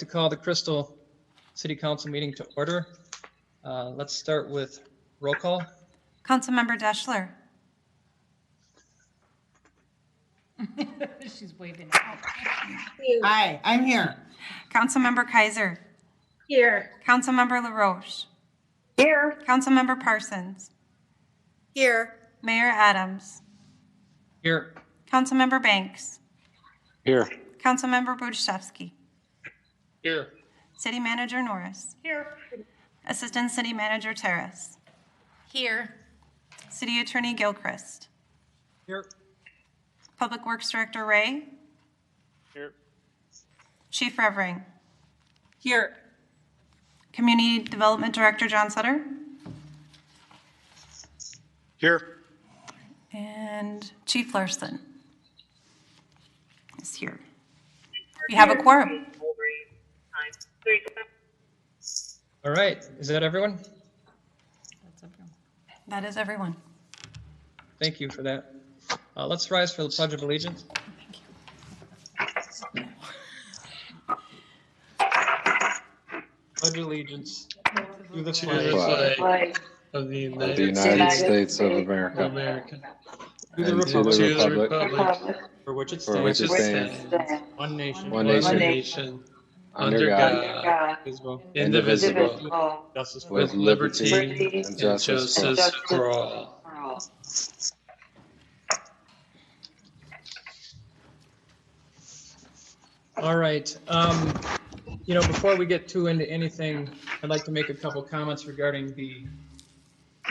to call the Crystal City Council meeting to order. Let's start with roll call. Councilmember Deschler. She's waving out. Hi, I'm here. Councilmember Kaiser. Here. Councilmember LaRoche. Here. Councilmember Parsons. Here. Mayor Adams. Here. Councilmember Banks. Here. Councilmember Budszewski. Here. City Manager Norris. Here. Assistant City Manager Terrace. Here. City Attorney Gilchrist. Here. Public Works Director Ray. Here. Chief Revering. Here. Community Development Director John Sutter. Here. And Chief Larson is here. We have a quorum. All right. Is that everyone? That is everyone. Thank you for that. Let's rise for the Pledge of Allegiance. Pledge allegiance to the flag Of the United States of America. to the And to the republic for which it for which it stands, stands, one nation, one nation, under God, indivisible, justice for with all. liberty and justice for all. All right. Before we get too into anything, I'd like to make a couple comments regarding the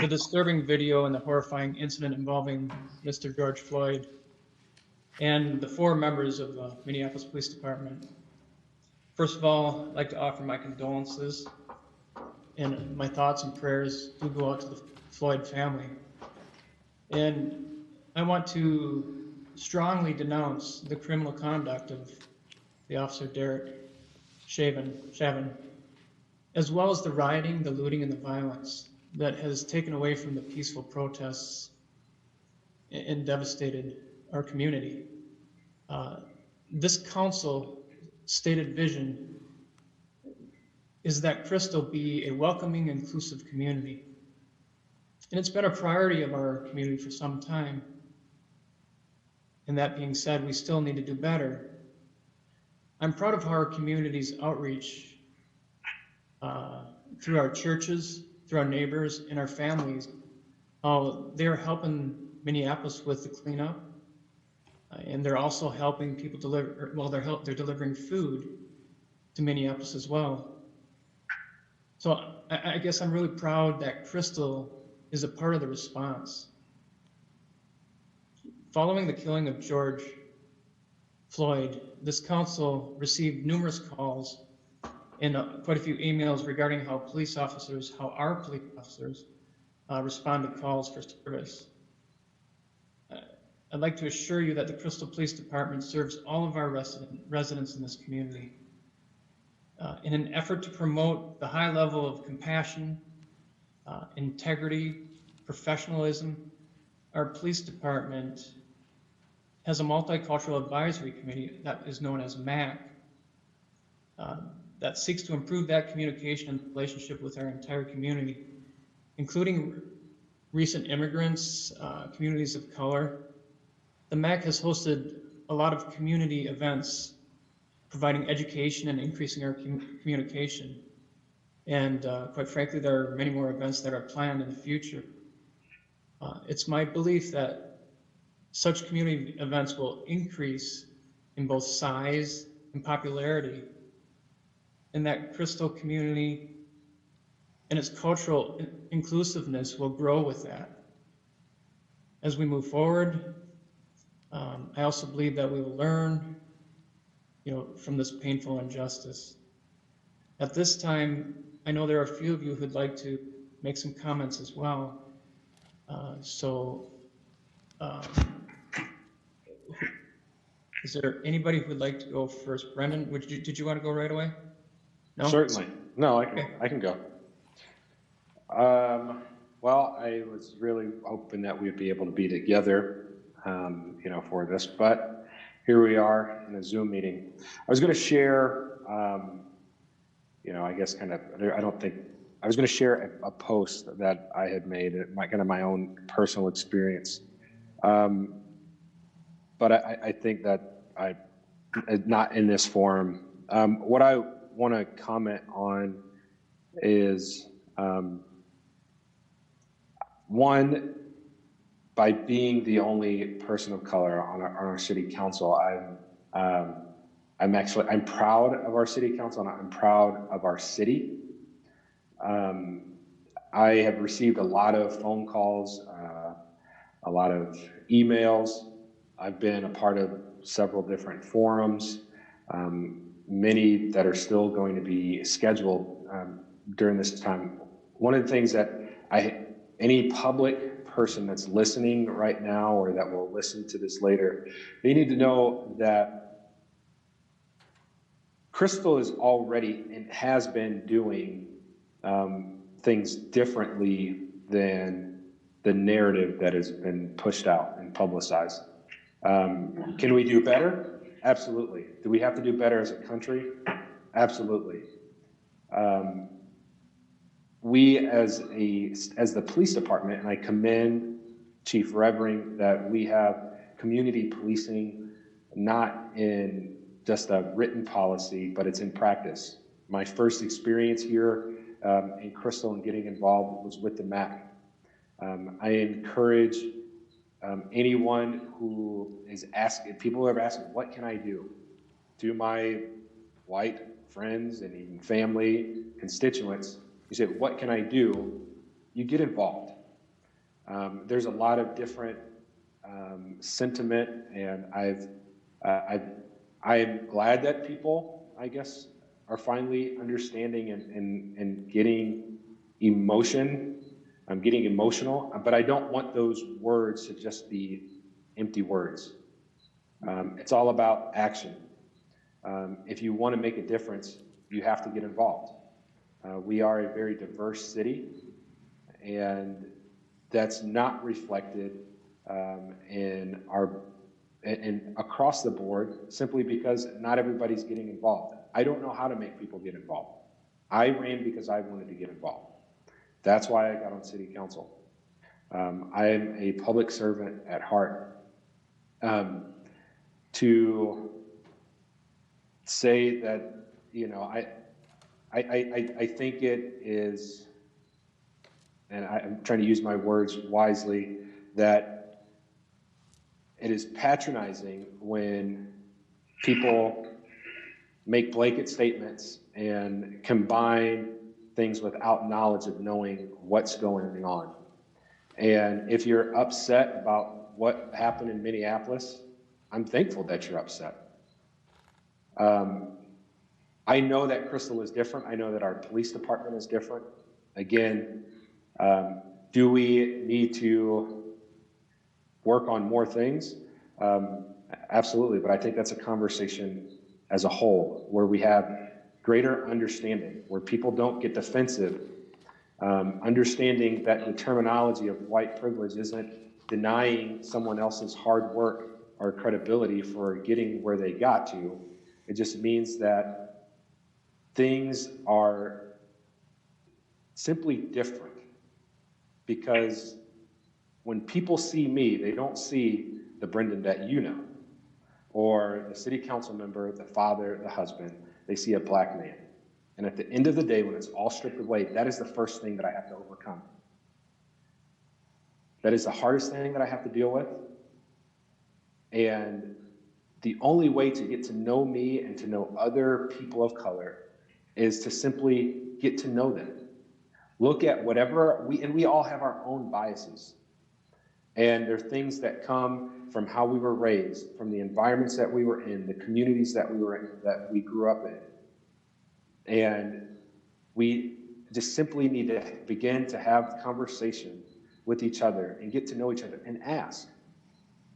disturbing video and the horrifying incident involving Mr. George Floyd and the 4 members of the Minneapolis Police Department. First of all, I'd like to offer my condolences, and my thoughts and prayers do go out to the Floyd family. And I want to strongly denounce the criminal conduct of the officer Derek Chauvin, as well as the rioting, the looting, and the violence that has taken away from the peaceful protests and devastated our community. This council stated vision is that Crystal be a welcoming, inclusive community. And it's been a priority of our community for some time. And that being said, we still need to do better. I'm proud of how our community's outreach through our churches, through our neighbors, and our families, how they're helping Minneapolis with the cleanup, and they're also helping people deliver. Well, they're delivering food to Minneapolis as well. So I guess I'm really proud that Crystal is a part of the response. Following the killing of George Floyd, this council received numerous calls and quite a few emails regarding how our police officers respond to calls for service. I'd like to assure you that the Crystal Police Department serves all of our residents in this community. In an effort to promote the high level of compassion, integrity, professionalism, our police department has a multicultural advisory committee that is known as MAC that seeks to improve that communication and relationship with our entire community, including recent immigrants, communities of color. The MAC has hosted a lot of community events providing education and increasing our communication. And quite frankly, there are many more events that are planned in the future. It's my belief that such community events will increase in both size and popularity, and that Crystal community and its cultural inclusiveness will grow with that. As we move forward, I also believe that we will learn, from this painful injustice. At this time, I know there are a few of you who'd like to make some comments as well. Is there anybody who would like to go first? Brendan, did you want to go right away? No? Certainly. No, I can. Okay. I can go. Well, I was really hoping that we'd be able to be together, for this, but here we are in a Zoom meeting. I was going to share I guess I don't think, I was going to share a post that I had made, my own personal experience. But I think that not in this forum. What I want to comment on is, one, by being the only person of color on our city council, I'm proud of our city council, and I'm proud of our city. I have received a lot of phone calls, a lot of emails. I've been a part of several different forums, many that are still going to be scheduled during this time. One of the things that any public person that's listening right now or that will listen to this later, they need to know that Crystal is already and has been doing things differently than the narrative that has been pushed out and publicized. Can we do better? Absolutely. Do we have to do better as a country? Absolutely. We as the police department, and I commend Chief Revering that we have community policing, not in just a written policy, but it's in practice. My first experience here in Crystal and getting involved was with the MAC. I encourage anyone who is asking, people who are asking, what can I do? To my white friends and even family, constituents, you say, what can I do? You get involved. There's a lot of different sentiment, and I am glad that people, I guess, are finally understanding and getting emotion. I'm getting emotional, but I don't want those words to just be empty words. It's all about action. If you want to make a difference, you have to get involved. We are a very diverse city, and that's not reflected in across the board, simply because not everybody's getting involved. I don't know how to make people get involved. I ran because I wanted to get involved. That's why I got on city council. I am a public servant at heart. To say that, I think it is, and I'm trying to use my words wisely, that it is patronizing when people make blanket statements and combine things without knowledge of knowing what's going on. And if you're upset about what happened in Minneapolis, I'm thankful that you're upset. I know that Crystal is different. I know that our police department is different. Again, do we need to work on more things? Absolutely, but I think that's a conversation as a whole, where we have greater understanding, where people don't get defensive, understanding that the terminology of white privilege isn't denying someone else's hard work or credibility for getting where they got to. It just means that things are simply different, because when people see me, they don't see the Brendan that you know, or the city council member, the father, the husband. They see a black man. And at the end of the day, when it's all stripped away, that is the first thing that I have to overcome. That is the hardest thing that I have to deal with. And the only way to get to know me and to know other people of color is to simply get to know them. Look at whatever we all have our own biases. And there are things that come from how we were raised, from the environments that we were in, the communities that we were in, that we grew up in. And we just simply need to begin to have conversation with each other and get to know each other and ask.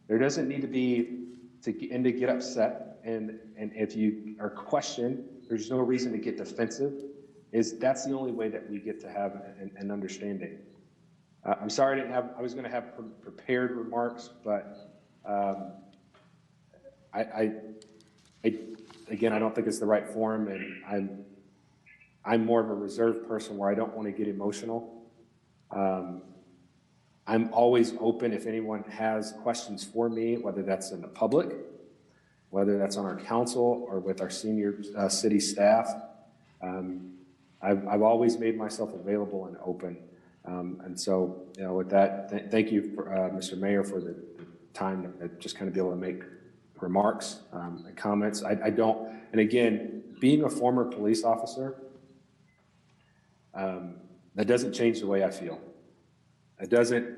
There doesn't need to be to get upset, and if you are questioned, there's no reason to get defensive. That's the only way that we get to have an understanding. I'm sorry I was going to have prepared remarks, but again, I don't think it's the right forum, and I'm more of a reserved person where I don't want to get emotional. I'm always open if anyone has questions for me, whether that's in the public, whether that's on our council or with our senior city staff. I've always made myself available and open. And so, with that, thank you, Mr. Mayor, for the time to just kind of be able to make remarks and comments. I don't, and again, being a former police officer, that doesn't change the way I feel. It doesn't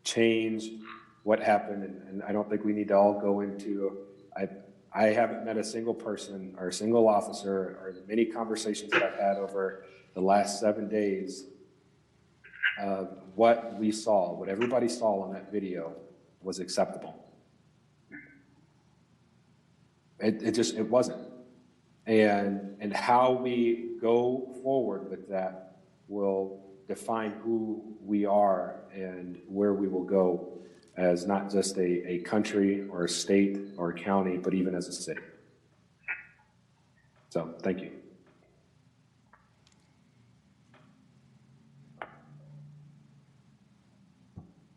change what happened, and I don't think we need to all go into, I haven't met a single person or a single officer or the many conversations that I've had over the last 7 days of what we saw, what everybody saw on that video was acceptable. It wasn't. And how we go forward with that will define who we are and where we will go as not just a country or a state or a county, but even as a city. So, thank you.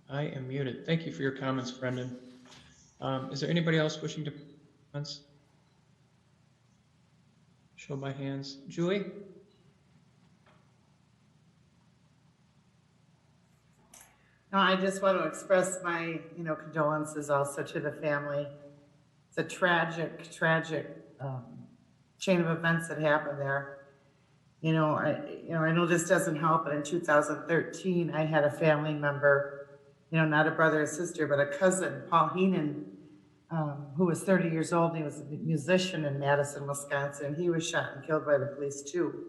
I am muted. Thank you for your comments, Brendan. Is there anybody else wishing to comments? Show by hands. Julie? No, I just want to express my, condolences also to the family. It's a tragic chain of events that happened there. I know this doesn't help, but in 2013, I had a family member, not a brother or sister, but a cousin, Paul Heenan, who was 30 years old. He was a musician in Madison, Wisconsin. He was shot and killed by the police too.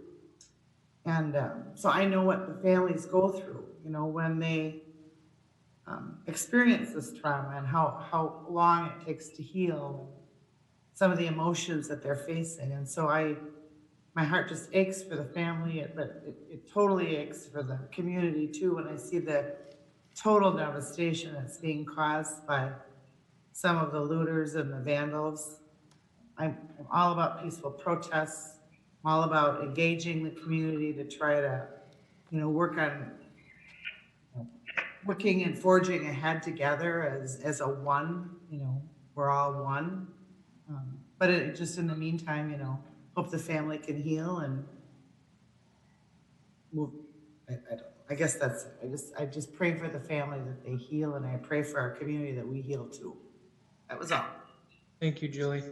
And so I know what the families go through, when they experience this trauma and how long it takes to heal, some of the emotions that they're facing. And so my heart just aches for the family, but it totally aches for the community too when I see the total devastation that's being caused by some of the looters and the vandals. I'm all about peaceful protests. I'm all about engaging the community to try to, working and forging ahead together as a one. We're all one. But it just in the meantime, hope the family can heal and move. I guess that's, I just pray for the family that they heal, and I pray for our community that we heal too. That was all. Thank you, Julie.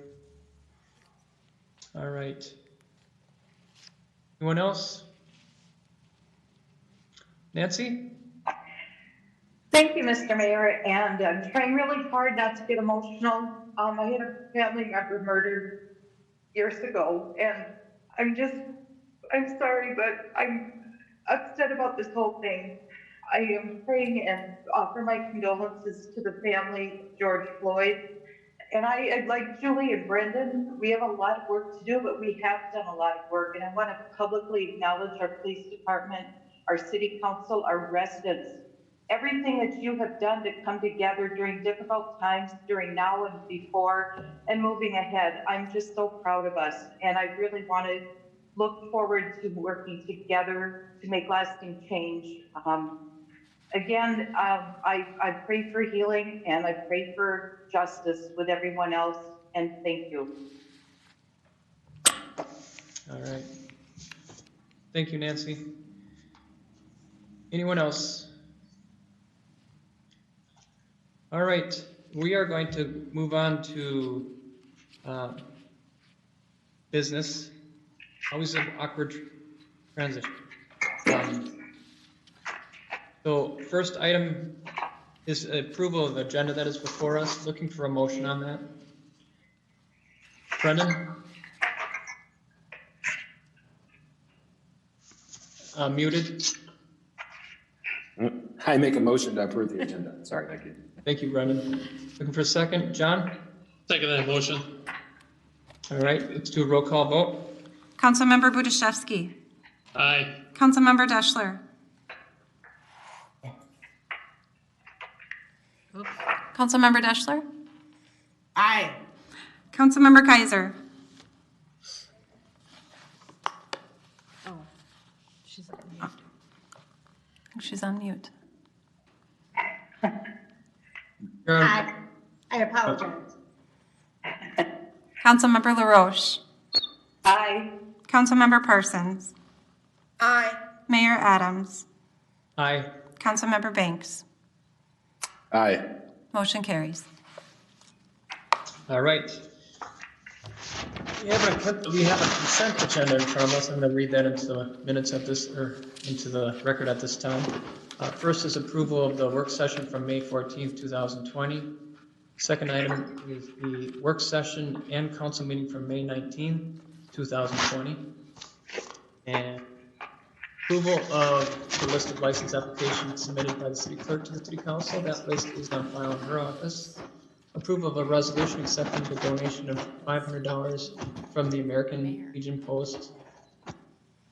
All right. Anyone else? Nancy? Thank you, Mr. Mayor, and I'm trying really hard not to get emotional. I had a family member murdered years ago, and I'm sorry, but I'm upset about this whole thing. I am praying and offer my condolences to the family of George Floyd. And I, like Julie and Brendan, we have a lot of work to do, but we have done a lot of work. And I want to publicly acknowledge our police department, our city council, our residents, everything that you have done to come together during difficult times, during now and before, and moving ahead. I'm just so proud of us. And I really want to look forward to working together to make lasting change. Again, I pray for healing, and I pray for justice with everyone else, and thank you. All right. Thank you, Nancy. Anyone else? All right, we are going to move on to business. Always an awkward transition. So first item is approval of the agenda that is before us. Looking for a motion on that. Brendan? Muted. I make a motion to approve the agenda. Sorry, thank you. Thank you, Brendan. Looking for a second. John? Second that motion. All right, let's do a roll call vote. Councilmember Budashevsky. Aye. Councilmember Deschler. Councilmember Deschler. Aye. Councilmember Kaiser. think she's on mute. You're on- I apologize. Councilmember LaRoche. Aye. Councilmember Parsons. Aye. Mayor Adams. Aye. Councilmember Banks. Aye. Motion carries. All right. We have a consent agenda in front of us. I'm going to read that into the minutes of this, or into the record at this time. First is approval of the work session from May 14th, 2020. Second item is the work session and council meeting from May 19th, 2020. And approval of the list of license applications submitted by the city clerk to the city council. That list is on file in her office. Approval of a resolution accepting the donation of $500 from the American Legion Post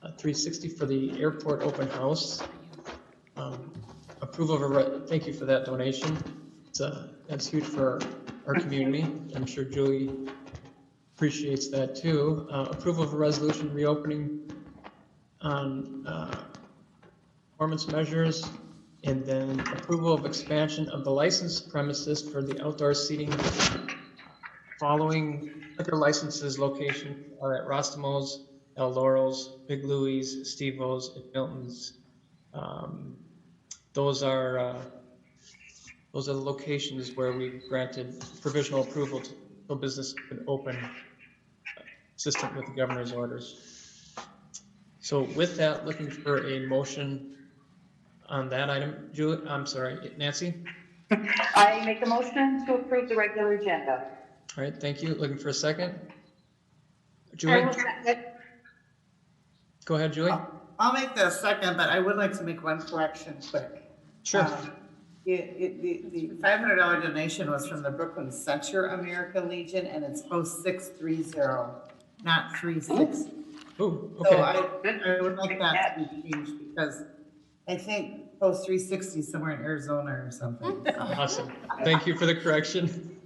360 for the airport open house. Approval of thank you for that donation. That's huge for our community. I'm sure Julie appreciates that too. Approval of a resolution reopening on performance measures. And then approval of expansion of the licensed premises for the outdoor seating. Following liquor licenses location are at Rostamo's, Loro's, Big Louie's, Steve-O's, and Milton's. Those are the locations where we granted provisional approval to business can open, consistent with the governor's orders. So with that, looking for a motion on that item. Julie, I'm sorry, Nancy? I make a motion to approve the regular agenda. All right, thank you. Looking for a second? I Julie? will second. Go ahead, Julie. I'll make the second, but I would like to make one correction quick. Sure. The $500 donation was from the Brooklyn Center American Legion, and it's post 630, not 360. Oh, So okay. I would like that to be changed because I think post 360 is somewhere in Arizona or something. Awesome. Thank you for the correction.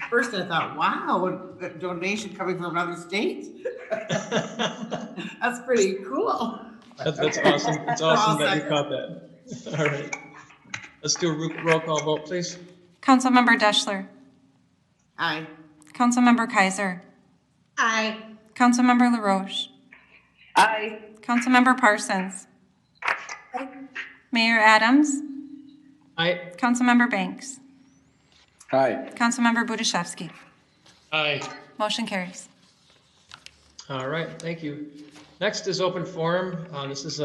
First I thought, wow, a donation coming from another state. That's pretty cool. That's awesome. It's awesome that you caught that. All right. Let's do a roll call vote, please. Councilmember Deschler. Aye. Councilmember Kaiser. Aye. Councilmember LaRoche. Aye. Councilmember Parsons. Mayor Adams. Aye. Councilmember Banks. Aye. Councilmember Budashevsky. Aye. Motion carries. All right, thank you. Next is open forum. This is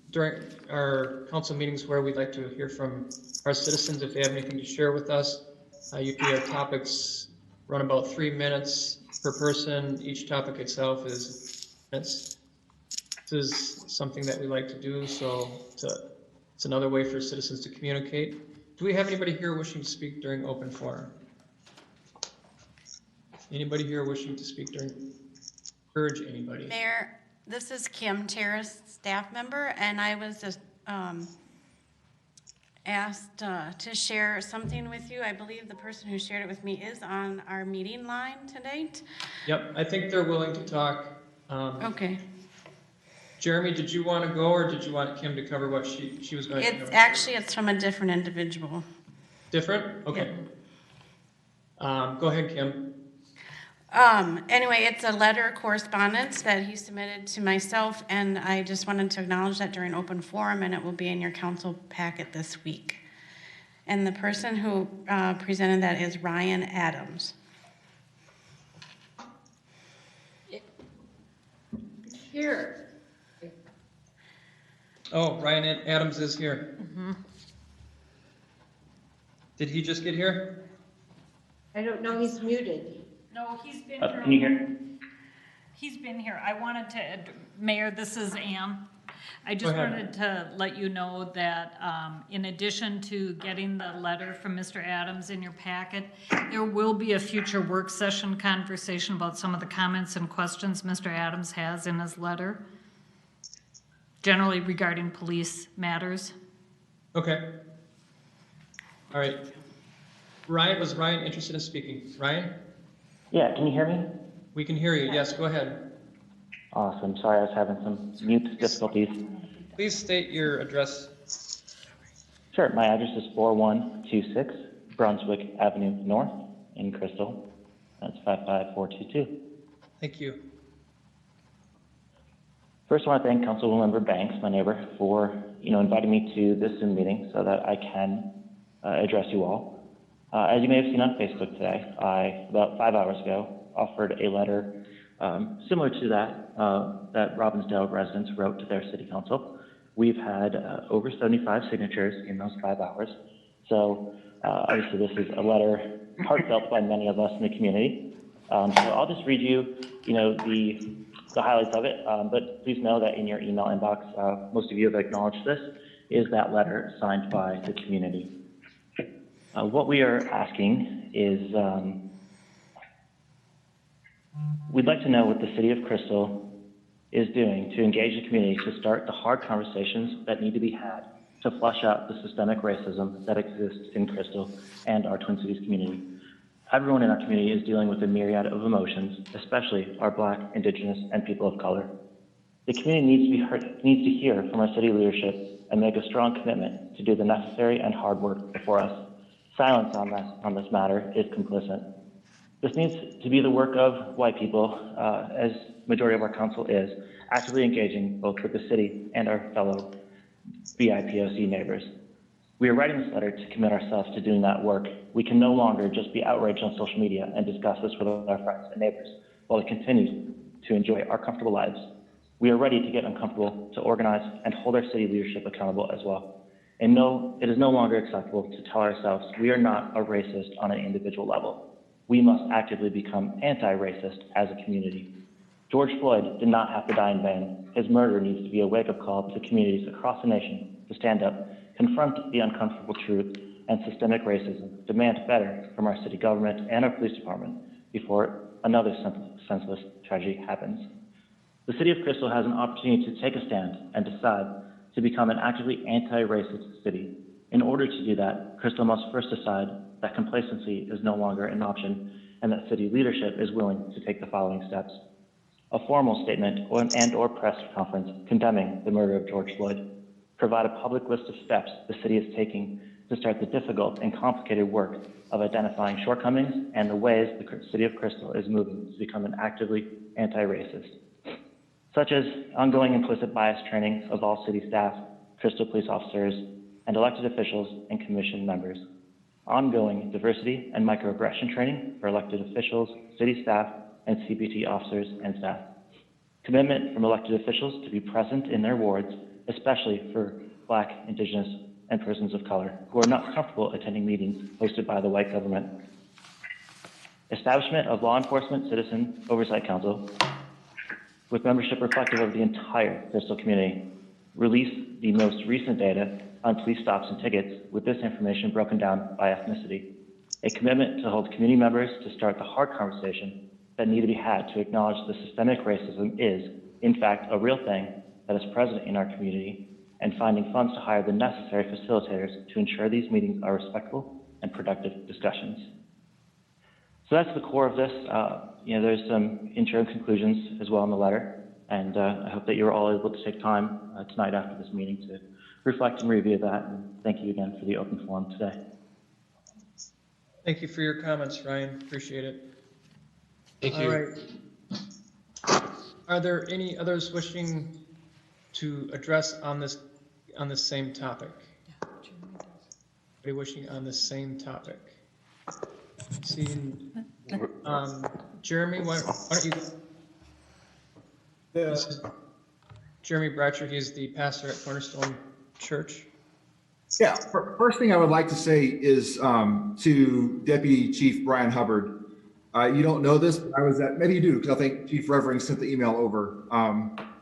during our council meetings where we'd like to hear from our citizens if they have anything to share with us. Usually our topics run about 3 minutes per person. Each topic itself is minutes. This is something that we like to do, so it's another way for citizens to communicate. Do we have anybody here wishing to speak during open forum? Anybody here wishing to speak during, urge anybody? Mayor, this is Kim Terrace, staff member, and I was just asked to share something with you. I believe the person who shared it with me is on our meeting line tonight. Yep, I think they're willing to talk. Okay. Jeremy, did you want to go, or did you want Kim to cover what she was going to cover? It's from a different individual. Different? Okay. Go ahead, Kim. Anyway, it's a letter correspondence that he submitted to myself, and I just wanted to acknowledge that during open forum, and it will be in your council packet this week. And the person who presented that is Ryan Adams. Here. Oh, Ryan Adams is here. Did he just get here? I don't know, he's muted. No, he's been here. Can you hear? He's been here. I wanted to, Mayor, this is Ann. I just Go ahead. wanted to let you know that in addition to getting the letter from Mr. Adams in your packet, there will be a future work session conversation about some of the comments and questions Mr. Adams has in his letter, generally regarding police matters. Okay. All right. Was Ryan interested in speaking? Ryan? Yeah, can you hear me? We can hear you. Yes, go ahead. Awesome. Sorry, I was having some mute difficulties. Please state your address. Sure, my address is 4126 Brunswick Avenue North in Crystal. That's 55422. Thank you. First, I want to thank Councilmember Banks, my neighbor, for inviting me to this Zoom meeting so that I can address you all. As you may have seen on Facebook today, I, about 5 hours ago, offered a letter similar to that that Robbinsdale residents wrote to their city council. We've had over 75 signatures in those 5 hours. So obviously this is a letter heartfelt by many of us in the community. So I'll just read you, the highlights of it, but please know that in your email inbox, most of you have acknowledged this, is that letter signed by the community. What we are asking is, we'd like to know what the City of Crystal is doing to engage the community to start the hard conversations that need to be had to flush out the systemic racism that exists in Crystal and our Twin Cities community. Everyone in our community is dealing with a myriad of emotions, especially our Black, Indigenous, and people of color. The community needs to hear from our city leadership and make a strong commitment to do the necessary and hard work before us. Silence on this matter is complicit. This needs to be the work of white people, as majority of our council is, actively engaging both with the city and our fellow BIPOC neighbors. We are writing this letter to commit ourselves to doing that work. We can no longer just be outraged on social media and discuss this with our friends and neighbors while we continue to enjoy our comfortable lives. We are ready to get uncomfortable, to organize and hold our city leadership accountable as well. And no, it is no longer acceptable to tell ourselves we are not a racist on an individual level. We must actively become anti-racist as a community. George Floyd did not have to die in vain. His murder needs to be a wake-up call to communities across the nation to stand up, confront the uncomfortable truth and systemic racism, demand better from our city government and our police department before another senseless tragedy happens. The City of Crystal has an opportunity to take a stand and decide to become an actively anti-racist city. In order to do that, Crystal must first decide that complacency is no longer an option and that city leadership is willing to take the following steps. A formal statement or press conference condemning the murder of George Floyd. Provide a public list of steps the city is taking to start the difficult and complicated work of identifying shortcomings and the ways the City of Crystal is moving to become an actively anti-racist, such as ongoing implicit bias training of all city staff, Crystal police officers, and elected officials and commission members, ongoing diversity and microaggression training for elected officials, city staff, and CPT officers and staff. Commitment from elected officials to be present in their wards, especially for Black, Indigenous, and persons of color who are not comfortable attending meetings hosted by the white government. Establishment of Law Enforcement Citizen Oversight Council with membership reflective of the entire Crystal community. Release the most recent data on police stops and tickets with this information broken down by ethnicity. A commitment to hold community members to start the hard conversation that need to be had to acknowledge the systemic racism is, in fact, a real thing that is present in our community, and finding funds to hire the necessary facilitators to ensure these meetings are respectful and productive discussions. So that's the core of this. There's some interim conclusions as well in the letter, and I hope that you're all able to take time tonight after this meeting to reflect and review that, and thank you again for the open forum today. Thank you for your comments, Ryan. Appreciate it. Thank you. All right. Are there any others wishing to address on this same topic? Anybody wishing on the same topic? Seeing, Jeremy, why don't you? This is Jeremy Bratcher. He's the pastor at Cornerstone Church. Yeah, first thing I would like to say is to Deputy Chief Brian Hubbard. You don't know this, but I was at, maybe you do, because I think Chief Revering sent the email over.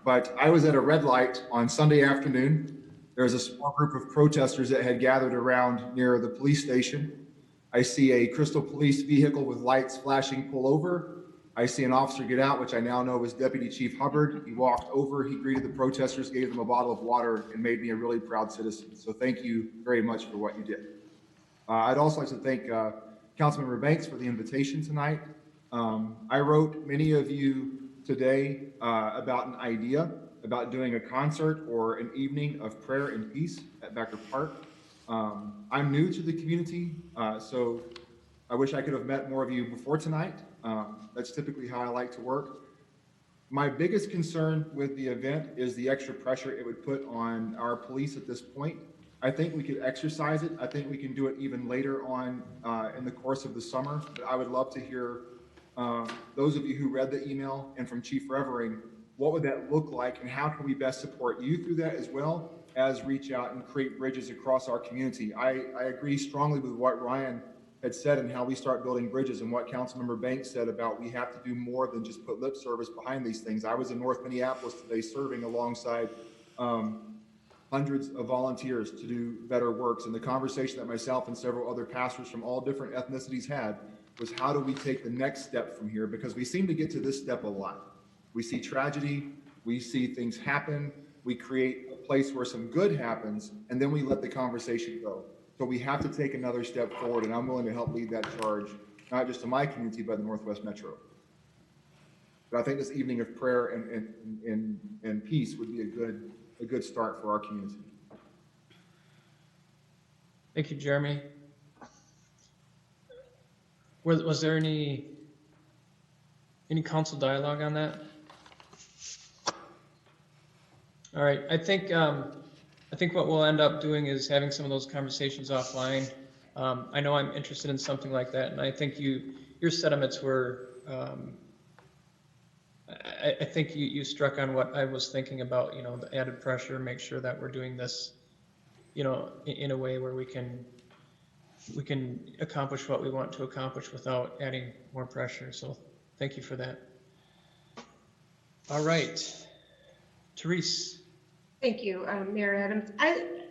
But I was at a red light on Sunday afternoon. There was a small group of protesters that had gathered around near the police station. I see a Crystal Police vehicle with lights flashing pull over. I see an officer get out, which I now know was Deputy Chief Hubbard. He walked over, he greeted the protesters, gave them a bottle of water, and made me a really proud citizen. So thank you very much for what you did. I'd also like to thank Councilmember Banks for the invitation tonight. I wrote many of you today about an idea about doing a concert or an evening of prayer and peace at Becker Park. I'm new to the community, so I wish I could have met more of you before tonight. That's typically how I like to work. My biggest concern with the event is the extra pressure it would put on our police at this point. I think we could exercise it. I think we can do it even later on in the course of the summer. But I would love to hear those of you who read the email and from Chief Revering, what would that look like and how can we best support you through that as well as reach out and create bridges across our community. I agree strongly with what Ryan had said and how we start building bridges and what Councilmember Banks said about we have to do more than just put lip service behind these things. I was in North Minneapolis today serving alongside hundreds of volunteers to do better works. And the conversation that myself and several other pastors from all different ethnicities had was how do we take the next step from here? Because we seem to get to this step a lot. We see tragedy, we see things happen, we create a place where some good happens, and then we let the conversation go. So we have to take another step forward, and I'm willing to help lead that charge, not just to my community, but the Northwest Metro. But I think this evening of prayer and peace would be a good start for our community. Thank you, Jeremy. Was there any council dialogue on that? All right, I think what we'll end up doing is having some of those conversations offline. I know I'm interested in something like that, and I think your sentiments were, I think you struck on what I was thinking about, the added pressure, make sure that we're doing this, in a way where we can accomplish what we want to accomplish without adding more pressure. So thank you for that. All right, Therese. Thank you, Mayor Adams.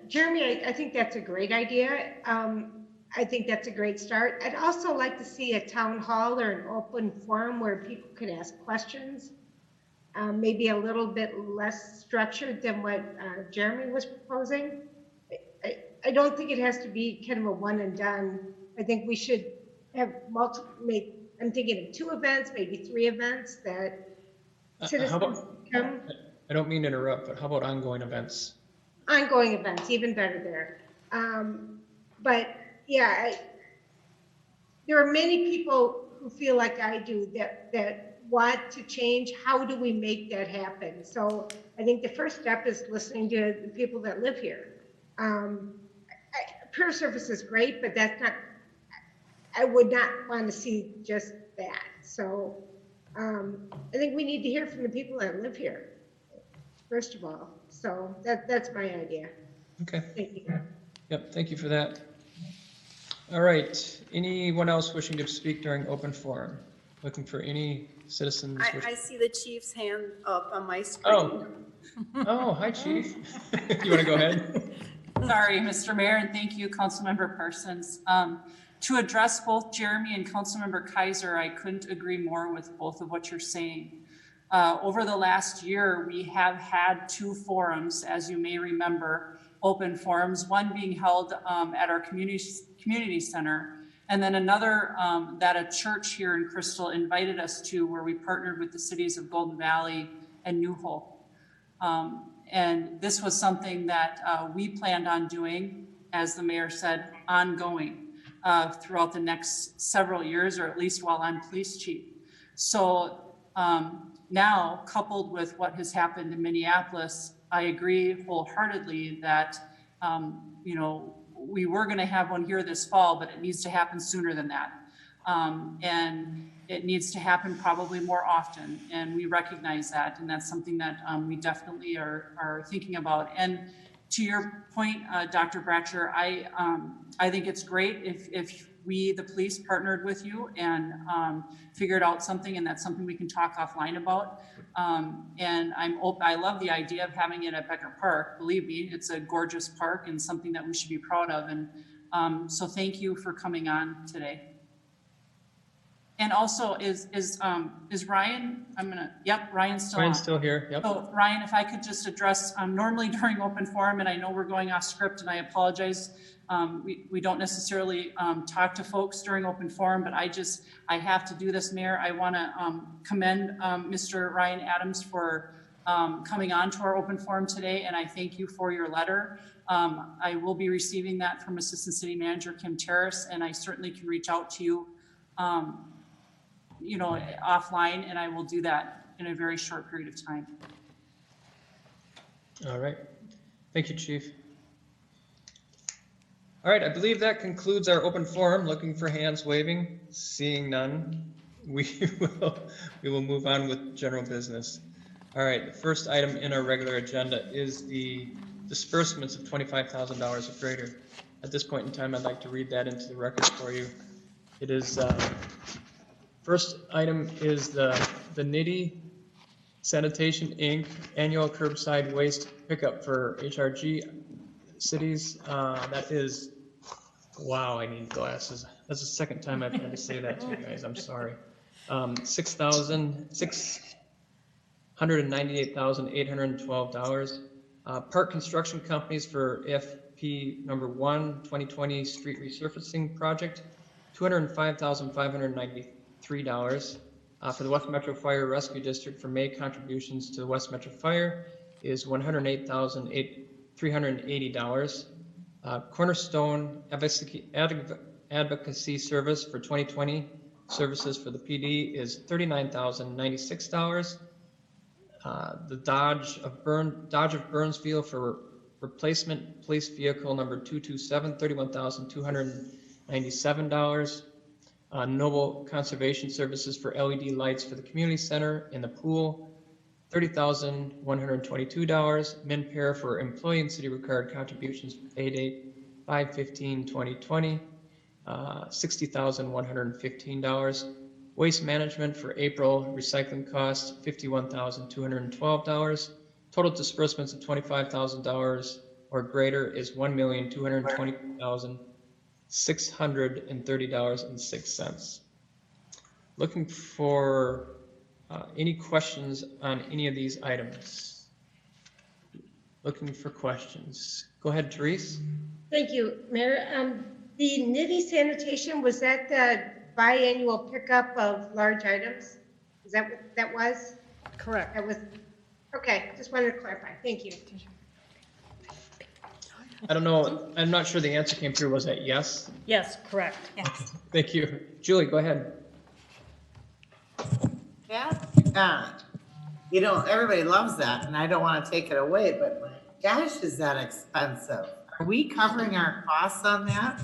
Jeremy, I think that's a great idea. I think that's a great start. I'd also like to see a town hall or an open forum where people could ask questions, maybe a little bit less structured than what Jeremy was proposing. I don't think it has to be kind of a one and done. I think we should have multiple, I'm thinking of 2 events, maybe 3 events that citizens come. I don't mean to interrupt, but how about ongoing events? Ongoing events, even better there. But yeah, there are many people who feel like I do that want to change. How do we make that happen? So I think the first step is listening to the people that live here. Prayer service is great, but that's not, I would not want to see just that. So I think we need to hear from the people that live here, first of all. So that's my idea. Okay. Thank you. Yep, thank you for that. All right, anyone else wishing to speak during open forum? Looking for any citizens? I see the chief's hand up on my screen. Oh, hi, Chief. You want to go ahead? Sorry, Mr. Mayor, and thank you, Councilmember Parsons. To address both Jeremy and Councilmember Kaiser, I couldn't agree more with both of what you're saying. Over the last year, we have had 2 forums, as you may remember, open forums, one being held at our community center, and then another that a church here in Crystal invited us to, where we partnered with the cities of Golden Valley and New Hope. And this was something that we planned on doing, as the mayor said, ongoing throughout the next several years, or at least while I'm police chief. So now, coupled with what has happened in Minneapolis, I agree wholeheartedly that, we were going to have one here this fall, but it needs to happen sooner than that. And it needs to happen probably more often, and we recognize that, and that's something that we definitely are thinking about. And to your point, Dr. Bratcher, I think it's great if we, the police, partnered with you and figured out something, and that's something we can talk offline about. And I love the idea of having it at Becker Park. Believe me, it's a gorgeous park and something that we should be proud of. And so thank you for coming on today. And also, is Ryan? Ryan's still on. Ryan's still here. Yep. So Ryan, if I could just address, normally during open forum, and I know we're going off script, and I apologize. We don't necessarily talk to folks during open forum, but I have to do this, Mayor. I want to commend Mr. Ryan Adams for coming on to our open forum today, and I thank you for your letter. I will be receiving that from Assistant City Manager Kim Terrace, and I certainly can reach out to you, you know, offline, and I will do that in a very short period of time. All right. Thank you, Chief. All right, I believe that concludes our open forum. Looking for hands waving, seeing none. We will move on with general business. All right, the first item in our regular agenda is the disbursements of $25,000 or greater. At this point in time, I'd like to read that into the record for you. It is, first item is the Nitty Sanitation Inc. annual curbside waste pickup for HRG cities. That is, wow, I need glasses. That's the second time I've had to say that to you guys. I'm sorry. $698,812. Park construction companies for FP number 1, 2020 street resurfacing project, $205,593. For the West Metro Fire Rescue District for May contributions to the West Metro Fire is $108,380. Cornerstone Advocacy Service for 2020 services for the PD is $39,096. The Dodge of Burnsville for replacement police vehicle number 227, $31,297. Noble Conservation Services for LED lights for the community center in the pool, $30,122. MinPair for employee and city required contributions for pay date 5/15/2020, $60,115. Waste management for April recycling costs, $51,212. Total disbursements of $25,000 or greater is $1,222,630.06. Looking for any questions on any of these items? Looking for questions. Go ahead, Therese. Thank you, Mayor. The Nitty Sanitation, was that the biannual pickup of large items? Is that what that was? Correct. That was, okay, just wanted to clarify. Thank you. I don't know. I'm not sure the answer came through. Was that yes? Yes, correct. Yes. Thank you. Julie, go ahead. Yeah. You know, everybody loves that, and I don't want to take it away, but my gosh, is that expensive? Are we covering our costs on that?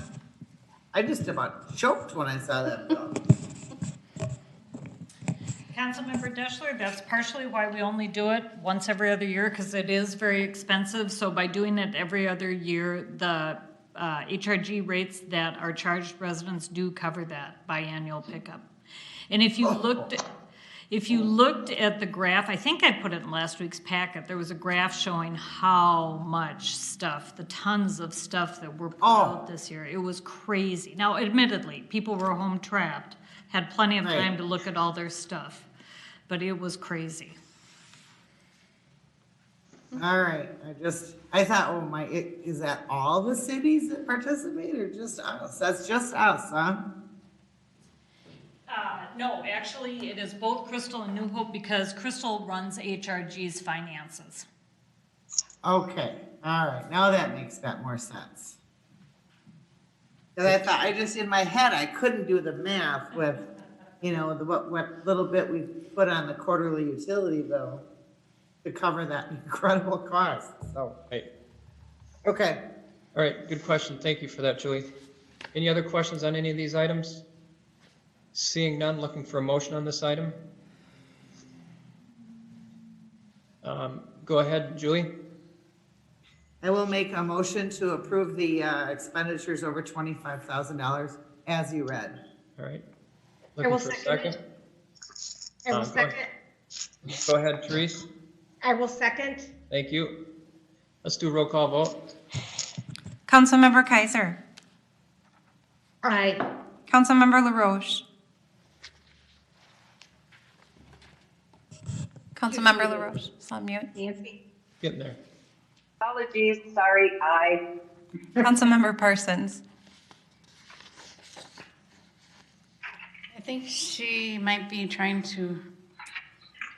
I just about choked when I saw that bill. Councilmember Deschler, that's partially why we only do it once every other year, because it is very expensive. So by doing it every other year, the HRG rates that are charged residents do cover that biannual pickup. And if you looked at the graph, I think I put it in last week's packet, there was a graph showing how much stuff, the tons of stuff that were put out this year. It was crazy. Now, admittedly, people were home trapped, had plenty of time to look at all their stuff, but it was crazy. All right, I thought, oh my, is that all the cities that participate or just us? That's just us, huh? No, actually, it is both Crystal and New Hope because Crystal runs HRG's finances. Okay, all right, now that makes that more sense. Because I thought, in my head, I couldn't do the math with, you know, what little bit we put on the quarterly utility bill to cover that incredible cost, so. Right. Okay. All right, good question. Thank you for that, Julie. Any other questions on any of these items? Seeing none, looking for a motion on this item. Go ahead, Julie. I will make a motion to approve the expenditures over $25,000 as you read. All right. I will Looking for a second it. I will second. Go ahead, Therese. I will second. Thank you. Let's do a roll call vote. Councilmember Kaiser. Aye. Councilmember LaRoche. Councilmember LaRoche, it's on mute. Nancy. Getting there. Apologies, sorry, aye. Councilmember Parsons. I think she might be trying to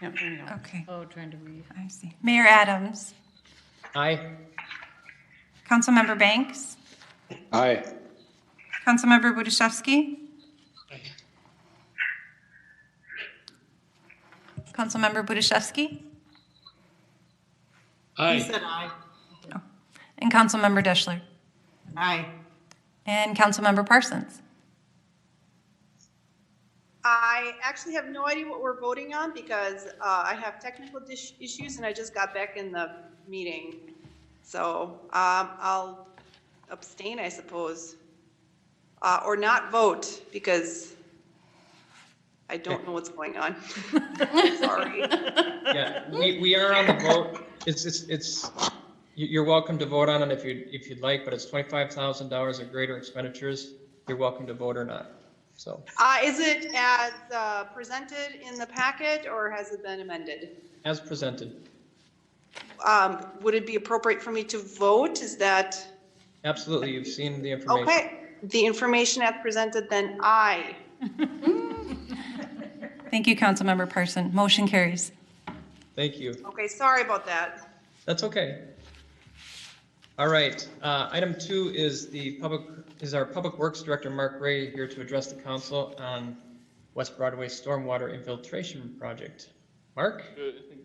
Yep, there you go. Okay, Oh, trying to read. I see. Mayor Adams, Aye. Councilmember Banks, Aye. Councilmember Budiszewski, Councilmember Budiszewski, He Aye. said aye. and Councilmember Deschler, Aye. and Councilmember Parsons. I actually have no idea what we're voting on because I have technical issues and I just got back in the meeting. So I'll abstain, I suppose, or not vote because I don't know what's going on. Sorry. Yeah, we are on the vote. You're welcome to vote on it if you'd like, but it's $25,000 or greater expenditures. You're welcome to vote or not. So. Is it as presented in the packet or has it been amended? As presented. Would it be appropriate for me to vote? Is that? Absolutely, you've seen the information. Okay, the information as presented, then aye. Thank you, Councilmember Parsons. Motion carries. Thank you. Okay, sorry about that. That's okay. All right, item 2 is our Public Works Director, Mark Ray, here to address the council on West Broadway Stormwater Infiltration Project. Mark?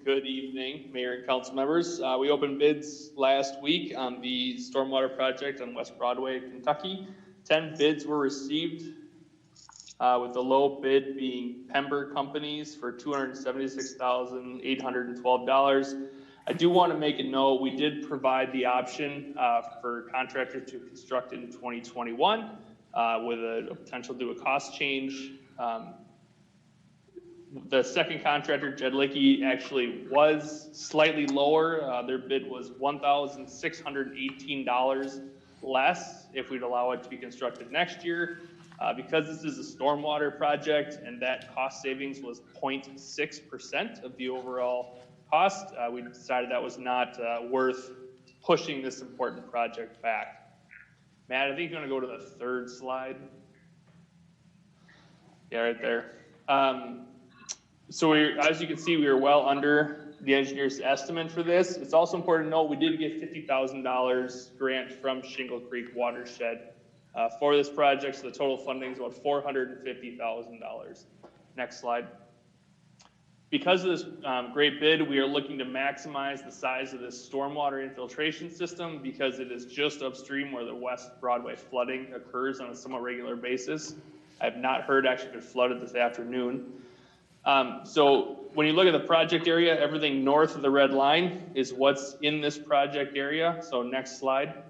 Good evening, Mayor and council members. We opened bids last week on the stormwater project on West Broadway, Kentucky. 10 bids were received, with the low bid being Pember Companies for $276,812. I do want to make a note, we did provide the option for contractors to construct in 2021 with a potential to do a cost change. The second contractor, Jed Lickey, actually was slightly lower. Their bid was $1,618 less if we'd allow it to be constructed next year. Because this is a stormwater project and that cost savings was 0.6% of the overall cost, we decided that was not worth pushing this important project back. Matt, I think you're gonna go to the third slide. Yeah, right there. So as you can see, we are well under the engineer's estimate for this. It's also important to note we did get $50,000 grant from Shingle Creek Watershed for this project, so the total funding is about $450,000. Next slide. Because of this great bid, we are looking to maximize the size of this stormwater infiltration system because it is just upstream where the West Broadway flooding occurs on a somewhat regular basis. I have not heard actually it flooded this afternoon. So when you look at the project area, everything north of the red line is what's in this project area. So next slide.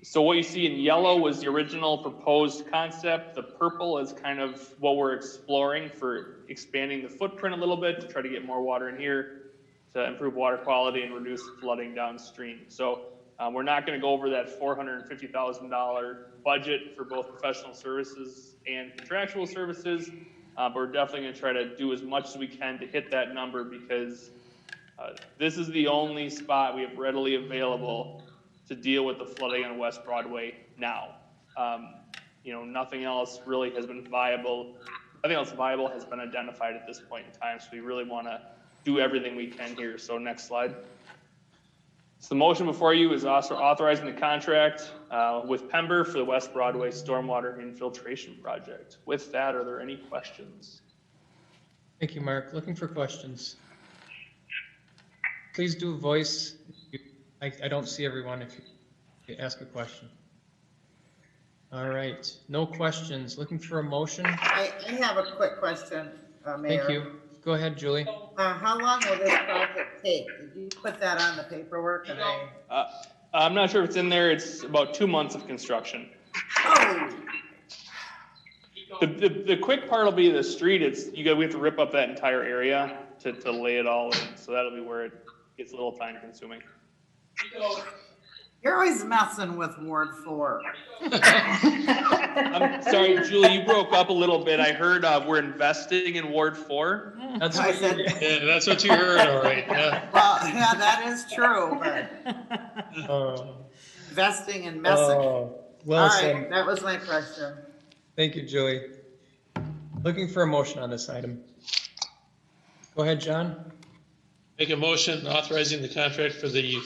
So what you see in yellow was the original proposed concept. The purple is kind of what we're exploring for expanding the footprint a little bit to try to get more water in here to improve water quality and reduce flooding downstream. So we're not going to go over that $450,000 budget for both professional services and contractual services. But we're definitely going to try to do as much as we can to hit that number because this is the only spot we have readily available to deal with the flooding on West Broadway now. You know, nothing else really has been viable. Nothing else viable has been identified at this point in time. So we really want to do everything we can here. So next slide. So the motion before you is also authorizing the contract with Pember for the West Broadway Stormwater Infiltration Project. With that, are there any questions? Thank you, Mark. Looking for questions. Please do voice. I don't see everyone if you ask a question. All right, no questions. Looking for a motion? I have a quick question, Mayor. Thank you. Go ahead, Julie. How long will this project take? Did you put that on the paperwork? And I'm not sure if it's in there. It's about 2 months of construction. Oh, The quick part will be the street. We have to rip up that entire area to lay it all in. So that'll be where it gets a little time consuming. you're always messing with Ward 4. I'm sorry, Julie, you broke up a little bit. I heard we're investing in Ward 4. That's I what said, Yeah, that's what you heard, all right, yeah. well, yeah, that is true, but investing in messing. Well All said. right, that was my question. Thank you, Julie. Looking for a motion on this item. Go ahead, John. Make a motion authorizing the contract for the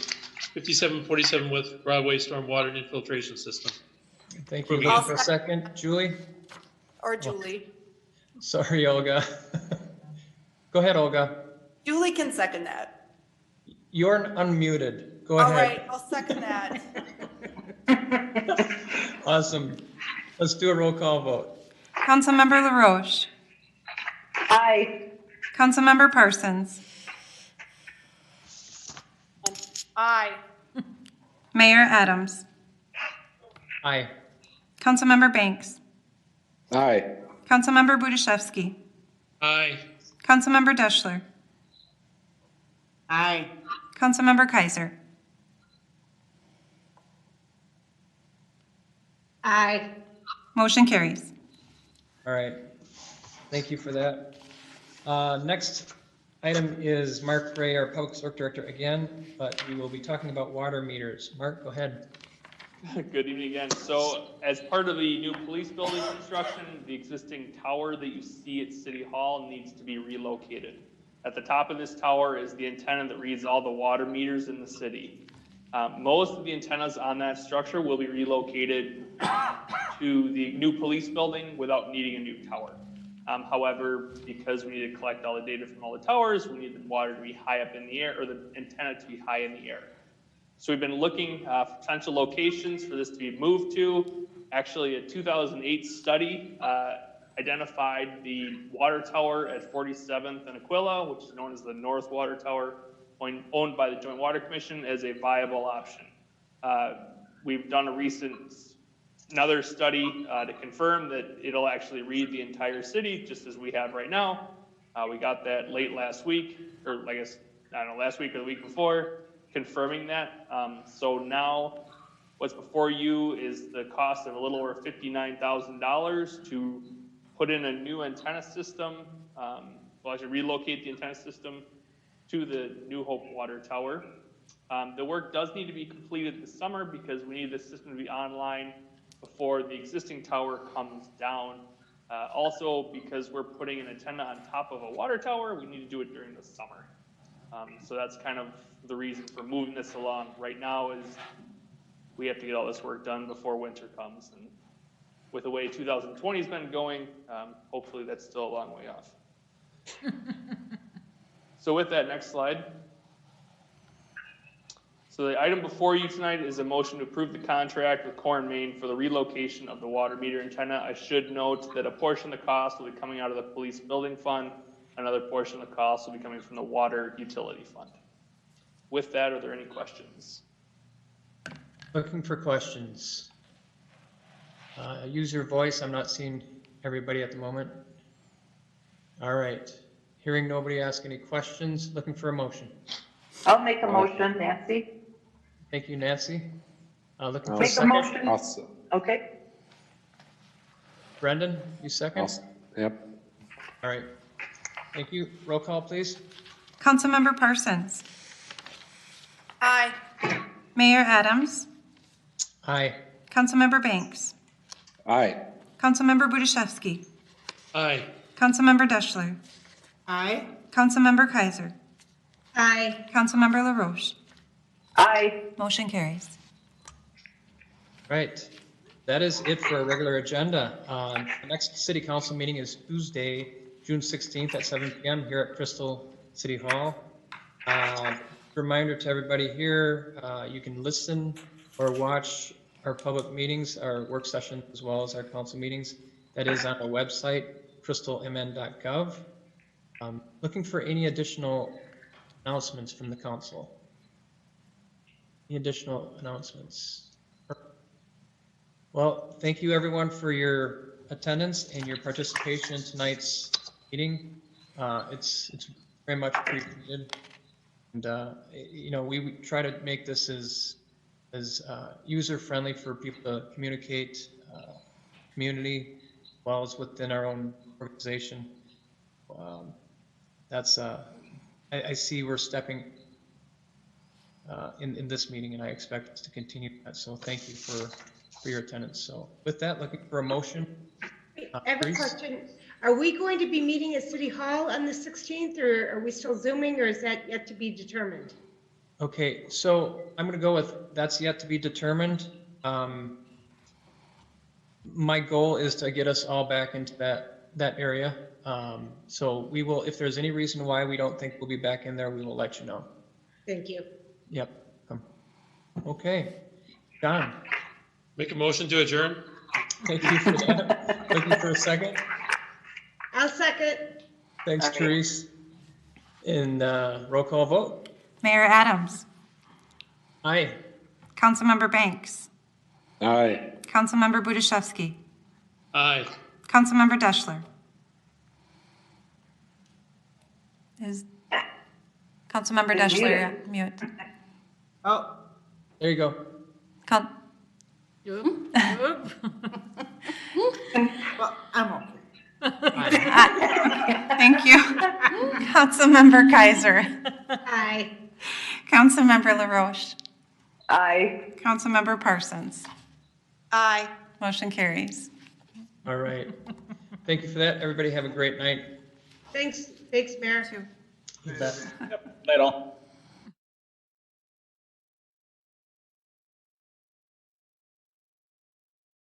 5747 with Broadway stormwater infiltration system. Thank you. Approving Looking it. for a second. Julie? Or Julie. Sorry, Olga. Go ahead, Olga. Julie can second that. You're unmuted. Go All ahead. right, I'll second that. Awesome. Let's do a roll call vote. Councilmember LaRoche. Aye. Councilmember Parsons. Aye. Mayor Adams. Aye. Councilmember Banks. Aye. Councilmember Budaszewski. Aye. Councilmember Deschler. Aye. Councilmember Kaiser. Aye. Motion carries. All right. Thank you for that. Next item is Mark Ray, our Public Works Director again, but we will be talking about water meters. Mark, go ahead. Good evening again. So as part of the new police building construction, the existing tower that you see at City Hall needs to be relocated. At the top of this tower is the antenna that reads all the water meters in the city. Most of the antennas on that structure will be relocated to the new police building without needing a new tower. However, because we need to collect all the data from all the towers, we need the water to be high up in the air, or the antenna to be high in the air. So we've been looking for potential locations for this to be moved to. Actually, a 2008 study identified the water tower at 47th and Aquila, which is known as the North Water Tower, owned by the Joint Water Commission, as a viable option. We've done another study to confirm that it'll actually read the entire city, just as we have right now. We got that late last week, or I guess, I don't know, last week or the week before, confirming that. So now what's before you is the cost of a little over $59,000 to put in a new antenna system. We'll actually relocate the antenna system to the New Hope Water Tower. The work does need to be completed this summer because we need the system to be online before the existing tower comes down. Also, because we're putting an antenna on top of a water tower, we need to do it during the summer. So that's kind of the reason for moving this along right now, is we have to get all this work done before winter comes. And with the way 2020 has been going, hopefully that's still a long way off. So with that, next slide. So the item before you tonight is a motion to approve the contract with Core and Main for the relocation of the water meter antenna. I should note that a portion of the cost will be coming out of the police building fund. Another portion of the cost will be coming from the water utility fund. With that, are there any questions? Looking for questions. Use your voice. I'm not seeing everybody at the moment. All right. Hearing nobody ask any questions, looking for a motion. I'll make a motion, Nancy. Thank you, Nancy. Looking for a Make a second. motion. Okay. Brendan, you second? Yep. All right. Thank you. Roll call, please. Councilmember Parsons. Aye. Mayor Adams. Aye. Councilmember Banks. Aye. Councilmember Budaszewski. Aye. Councilmember Deschler. Aye. Councilmember Kaiser. Aye. Councilmember LaRoche. Aye. Motion carries. Right. That is it for our regular agenda. The next city council meeting is Tuesday, June 16th at 7 p.m. here at Crystal City Hall. Reminder to everybody here, you can listen or watch our public meetings, our work sessions, as well as our council meetings. That is on our website, crystalmn.gov. Looking for any additional announcements from the council. Any additional announcements? Well, thank you everyone for your attendance and your participation in tonight's meeting. It's very much appreciated. And, you know, we try to make this as user-friendly for people to communicate, community, as well as within our own organization. I see we're stepping in this meeting, and I expect us to continue that. So thank you for your attendance. So with that, looking for a motion. I have a Please. question. Are we going to be meeting at City Hall on the 16th, or are we still Zooming, or is that yet to be determined? Okay, so I'm gonna go with, that's yet to be determined. My goal is to get us all back into that area. So we will, if there's any reason why we don't think we'll be back in there, we will let you know. Thank you. Yep. Okay, John, Make a motion to adjourn? thank you for that. Looking for a second. I'll second. Thanks, Therese. And roll call vote. Mayor Adams. Aye. Councilmember Banks. Aye. Councilmember Budaszewski. Aye. Councilmember Deschler. Is Councilmember Deschler mute? Oh, There you go. Coun- well, I'm okay. Thank you. Councilmember Kaiser. Aye. Councilmember LaRoche. Aye. Councilmember Parsons. Aye. Motion carries. All right. Thank you for that. Everybody have a great night. Thanks, Mayor. You bet. Night all.